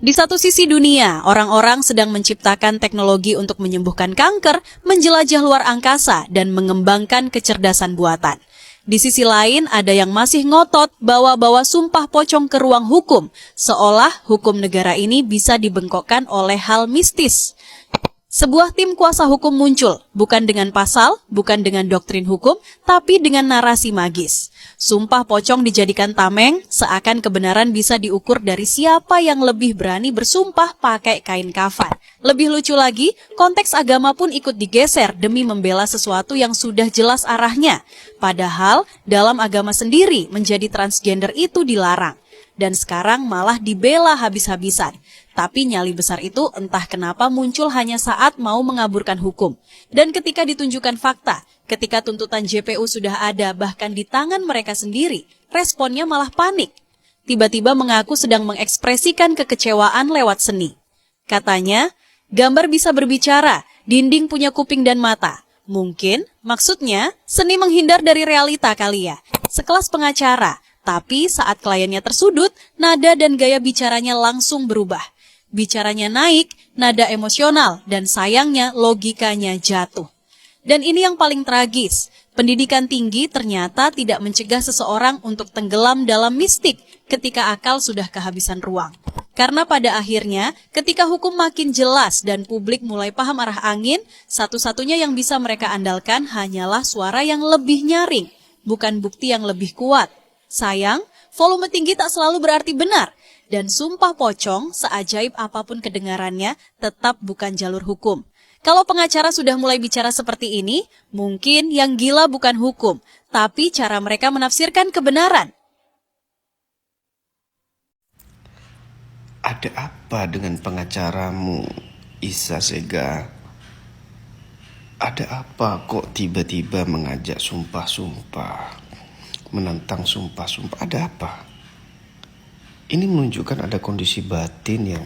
Di satu sisi dunia, orang-orang sedang menciptakan teknologi untuk menyembuhkan kanker, menjelajah luar angkasa, dan mengembangkan kecerdasan buatan. Di sisi lain, ada yang masih ngotot bawa-bawa sumpah pocong ke ruang hukum, seolah hukum negara ini bisa dibengkokkan oleh hal mistis. Sebuah tim kuasa hukum muncul, bukan dengan pasal, bukan dengan doktrin hukum, tapi dengan narasi magis. Sumpah pocong dijadikan tameng, seakan kebenaran bisa diukur dari siapa yang lebih berani bersumpah pakai kain kafan. Lebih lucu lagi, konteks agama pun ikut digeser demi membela sesuatu yang sudah jelas arahnya. Padahal, dalam agama sendiri menjadi transgender itu dilarang. Dan sekarang malah dibela habis-habisan. Tapi nyali besar itu entah kenapa muncul hanya saat mau mengaburkan hukum. Dan ketika ditunjukkan fakta, ketika tuntutan JPU sudah ada bahkan di tangan mereka sendiri, responnya malah panik. Tiba-tiba mengaku sedang mengekspresikan kekecewaan lewat seni. Katanya, gambar bisa berbicara, dinding punya kuping dan mata. Mungkin, maksudnya, seni menghindar dari realita kali ya. Sekelas pengacara. Tapi saat kliennya tersudut, nada dan gaya bicaranya langsung berubah. Bicaranya naik, nada emosional, dan sayangnya logikanya jatuh. Dan ini yang paling tragis, pendidikan tinggi ternyata tidak mencegah seseorang untuk tenggelam dalam mistik ketika akal sudah kehabisan ruang. Karena pada akhirnya, ketika hukum makin jelas dan publik mulai paham arah angin, satu-satunya yang bisa mereka andalkan hanyalah suara yang lebih nyaring, bukan bukti yang lebih kuat. Sayang, volume tinggi tak selalu berarti benar, dan sumpah pocong, seajaib apapun kedengarannya, tetap bukan jalur hukum. Kalau pengacara sudah mulai bicara seperti ini, mungkin yang gila bukan hukum, tapi cara mereka menafsirkan kebenaran. Ada apa dengan pengacaramu, Isa Sega? Ada apa kok tiba-tiba mengajak sumpah-sumpah? Menantang sumpah-sumpah, ada apa? Ini menunjukkan ada kondisi batin yang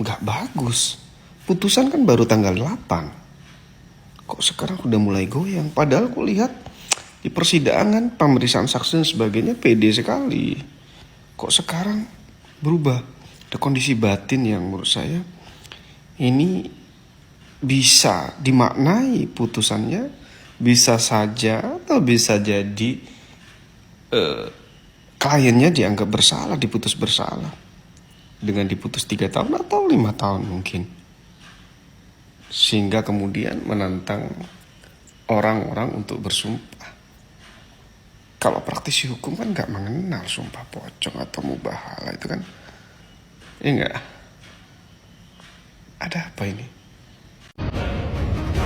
nggak bagus. Putusan kan baru tanggal 8. Kok sekarang udah mulai goyang? Padahal aku lihat di persidangan, pemeriksaan saksi dan sebagainya pede sekali. Kok sekarang berubah? Ada kondisi batin yang menurut saya ini bisa dimaknai putusannya, bisa saja atau bisa jadi kliennya dianggap bersalah, diputus bersalah dengan diputus 3 tahun atau 5 tahun mungkin, sehingga kemudian menantang orang-orang untuk bersumpah. Kalau praktisi hukum kan nggak mengenal sumpah pocong atau mubahalah, itu kan enggak. Ada apa ini?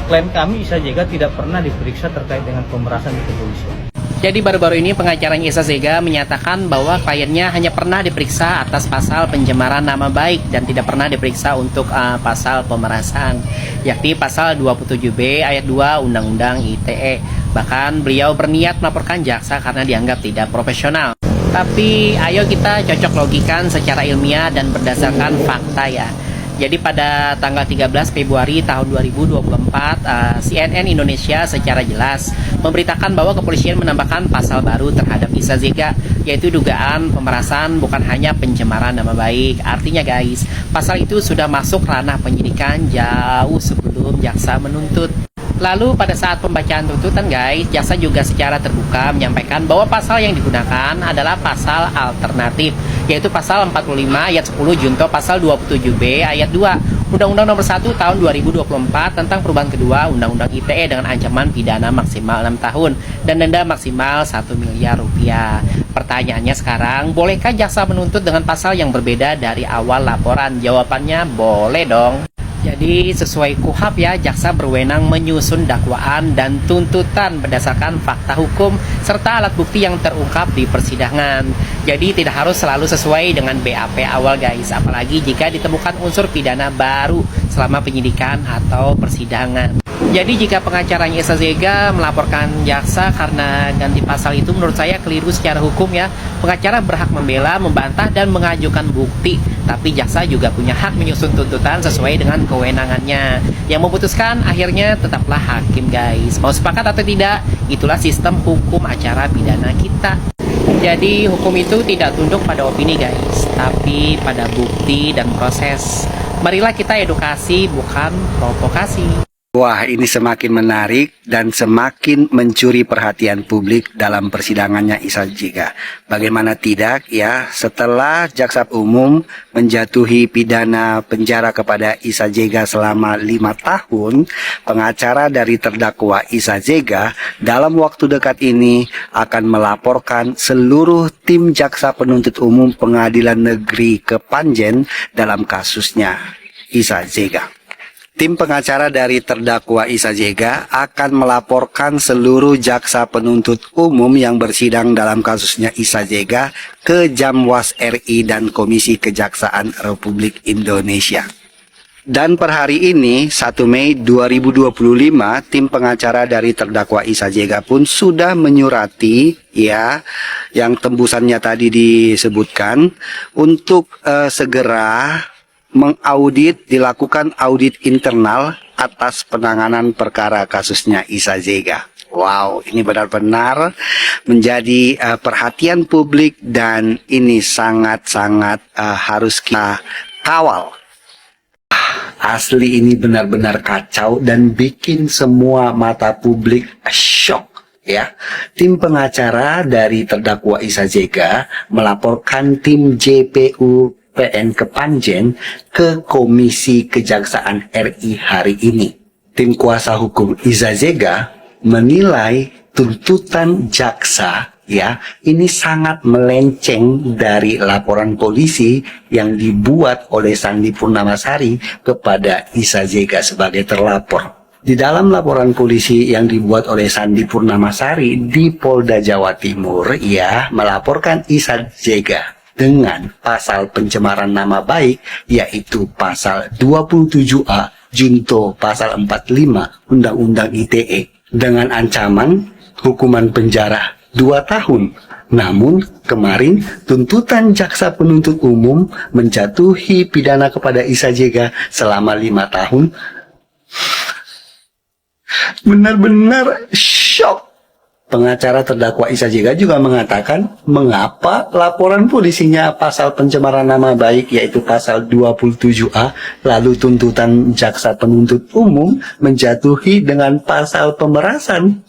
Klaim kami Isa Sega tidak pernah diperiksa terkait dengan pemerasan di kepolisian. Jadi baru-baru ini pengacaranya Isa Sega menyatakan bahwa kliennya hanya pernah diperiksa atas pasal pencemaran nama baik dan tidak pernah diperiksa untuk pasal pemerasan, yakni pasal 27B ayat 2 Undang-Undang ITE. Bahkan beliau berniat melaporkan jaksa karena dianggap tidak profesional. Tapi ayo kita cocok logikan secara ilmiah dan berdasarkan fakta ya. Jadi pada tanggal 13 Februari tahun 2024, CNN Indonesia secara jelas memberitakan bahwa kepolisian menambahkan pasal baru terhadap Isa Sega, yaitu dugaan pemerasan bukan hanya pencemaran nama baik. Artinya guys, pasal itu sudah masuk ranah penyidikan jauh sebelum jaksa menuntut. Lalu pada saat pembacaan tuntutan guys, jaksa juga secara terbuka menyampaikan bahwa pasal yang digunakan adalah pasal alternatif, yaitu pasal 45 ayat 10 junto pasal 27B ayat 2 Undang-Undang Nomor 1 Tahun 2024 tentang perubahan kedua Undang-Undang ITE dengan ancaman pidana maksimal 6 tahun dan denda maksimal 1 miliar rupiah. Pertanyaannya sekarang, bolehkah jaksa menuntut dengan pasal yang berbeda dari awal laporan? Jawabannya boleh dong. Jadi sesuai KUHP ya, jaksa berwenang menyusun dakwaan dan tuntutan berdasarkan fakta hukum serta alat bukti yang terungkap di persidangan. Jadi tidak harus selalu sesuai dengan BAP awal guys, apalagi jika ditemukan unsur pidana baru selama penyidikan atau persidangan. Jadi jika pengacaranya Isa Sega melaporkan jaksa karena ganti pasal itu menurut saya keliru secara hukum ya. Pengacara berhak membela, membantah dan mengajukan bukti, tapi jaksa juga punya hak menyusun tuntutan sesuai dengan kewenangannya. Yang memutuskan akhirnya tetaplah hakim guys. Mau sepakat atau tidak, itulah sistem hukum acara pidana kita. Jadi hukum itu tidak tunduk pada opini guys, tapi pada bukti dan proses. Marilah kita edukasi, bukan provokasi. Wah, ini semakin menarik dan semakin mencuri perhatian publik dalam persidangannya Isa Jega. Bagaimana tidak ya, setelah jaksa umum menjatuhi pidana penjara kepada Isa Jega selama 5 tahun, pengacara dari terdakwa Isa Jega dalam waktu dekat ini akan melaporkan seluruh tim jaksa penuntut umum Pengadilan Negeri Kepanjen dalam kasusnya Isa Jega. Tim pengacara dari terdakwa Isa Jega akan melaporkan seluruh jaksa penuntut umum yang bersidang dalam kasusnya Isa Jega ke Jamwas RI dan Komisi Kejaksaan Republik Indonesia. Dan per hari ini, 1 Mei 2025, tim pengacara dari terdakwa Isa Jega pun sudah menyurati ya, yang tembusannya tadi disebutkan untuk segera dilakukan audit internal atas penanganan perkara kasusnya Isa Jega. Wow, ini benar-benar menjadi perhatian publik dan ini sangat-sangat harus kita kawal. Asli ini benar-benar kacau dan bikin semua mata publik shock. Ya, tim pengacara dari terdakwa Isa Jega melaporkan tim JPU PN Kepanjen ke Komisi Kejaksaan RI hari ini. Tim kuasa hukum Isa Jega menilai tuntutan jaksa ya ini sangat melenceng dari laporan polisi yang dibuat oleh Sandi Purnamasari kepada Isa Jega sebagai terlapor. Di dalam laporan polisi yang dibuat oleh Sandi Purnamasari di Polda Jawa Timur, ia melaporkan Isa Jega dengan pasal pencemaran nama baik, yaitu pasal 27A Junto pasal 45 Undang-Undang ITE dengan ancaman hukuman penjara 2 tahun. Namun kemarin tuntutan jaksa penuntut umum menjatuhi pidana kepada Isa Jega selama 5 tahun. Benar-benar shock. Pengacara terdakwa Isa Jega juga mengatakan mengapa laporan polisinya pasal pencemaran nama baik yaitu pasal 27A lalu tuntutan jaksa penuntut umum menjatuhi dengan pasal pemerasan.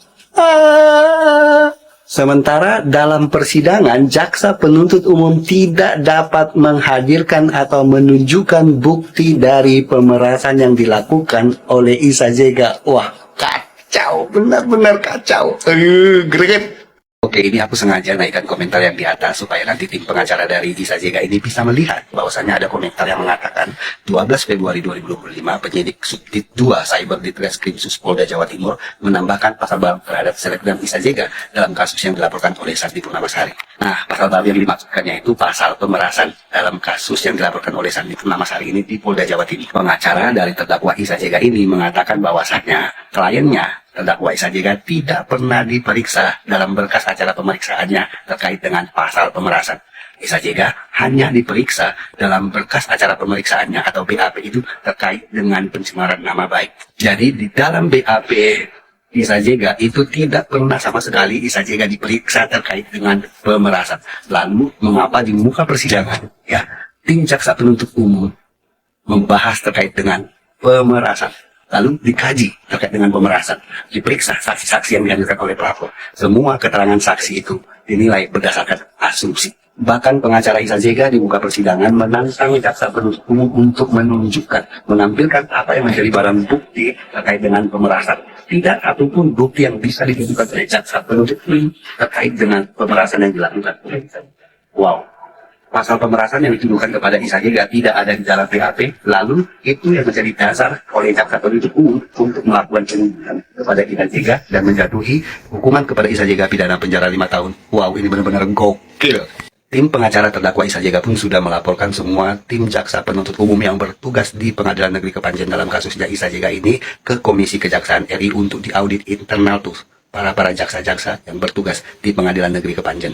Sementara dalam persidangan jaksa penuntut umum tidak dapat menghadirkan atau menunjukkan bukti dari pemerasan yang dilakukan oleh Isa Jega. Wah, kacau, benar-benar kacau. Greget. Oke, ini aku sengaja naikkan komentar yang di atas supaya nanti tim pengacara dari Isa Jega ini bisa melihat bahwasannya ada komentar yang mengatakan 12 Februari 2025 penyidik Subdit 2 Cyber Ditreskrimsus Polda Jawa Timur menambahkan pasal baru terhadap selebgram Isa Jega dalam kasus yang dilaporkan oleh Sandi Purnamasari. Nah, pasal baru yang dimaksudkannya itu pasal pemerasan dalam kasus yang dilaporkan oleh Sandi Purnamasari ini di Polda Jawa Timur. Pengacara dari terdakwa Isa Jega ini mengatakan bahwasannya kliennya terdakwa Isa Jega tidak pernah diperiksa dalam berkas acara pemeriksaannya terkait dengan pasal pemerasan. Isa Jega hanya diperiksa dalam berkas acara pemeriksaannya atau BAP itu terkait dengan pencemaran nama baik. Jadi di dalam BAP Isa Jega itu tidak pernah sama sekali Isa Jega diperiksa terkait dengan pemerasan. Lalu mengapa di muka persidangan ya tim jaksa penuntut umum membahas terkait dengan pemerasan? Lalu dikaji terkait dengan pemerasan, diperiksa saksi-saksi yang dihadirkan oleh pelapor. Semua keterangan saksi itu dinilai berdasarkan asumsi. Bahkan pengacara Isa Jega di muka persidangan menantang jaksa penuntut umum untuk menunjukkan, menampilkan apa yang menjadi barang bukti terkait dengan pemerasan. Tidak satupun bukti yang bisa ditunjukkan oleh jaksa penuntut umum terkait dengan pemerasan yang dilakukan oleh Isa Jega. Wow. Pasal pemerasan yang dituduhkan kepada Isa Jega tidak ada di dalam BAP, lalu itu yang menjadi dasar oleh jaksa penuntut umum untuk melakukan penuntutan kepada Isa Jega dan menjatuhi hukuman kepada Isa Jega pidana penjara 5 tahun. Wow, ini benar-benar gokil. Tim pengacara terdakwa Isa Jega pun sudah melaporkan semua tim jaksa penuntut umum yang bertugas di Pengadilan Negeri Kepanjen dalam kasusnya Isa Jega ini ke Komisi Kejaksaan RI untuk diaudit internal tuh para jaksa-jaksa yang bertugas di Pengadilan Negeri Kepanjen.